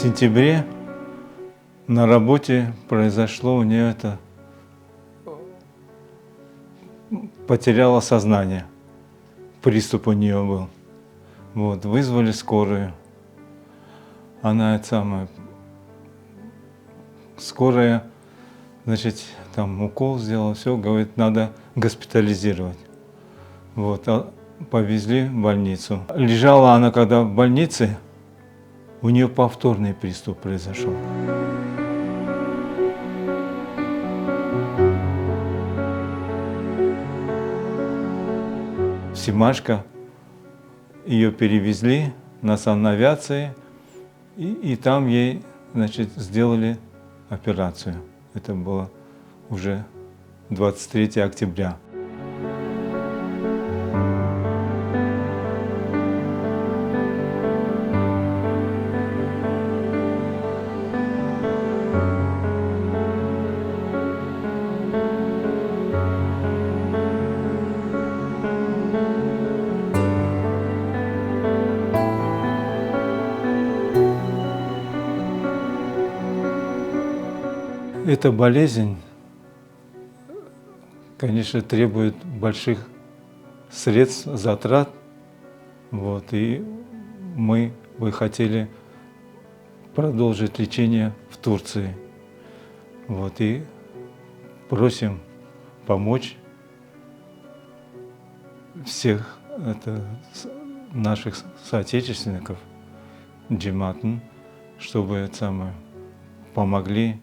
сентябре на работе произошло у нее это, потеряла сознание, приступ у нее был. Вот, вызвали скорую. Она это самое, скорая, значит, там укол сделала, все, говорит, надо госпитализировать. Вот, повезли в больницу. Лежала она, когда в больнице, у нее повторный приступ произошел. В Семашко ее перевезли на санавиации, и там ей, значит, сделали операцию. Это было уже 23 октября. Эта болезнь, конечно, требует больших средств, затрат. Вот, и мы бы хотели продолжить лечение в Турции. Вот, и просим помочь всех наших соотечественников, джематн, чтобы помогли.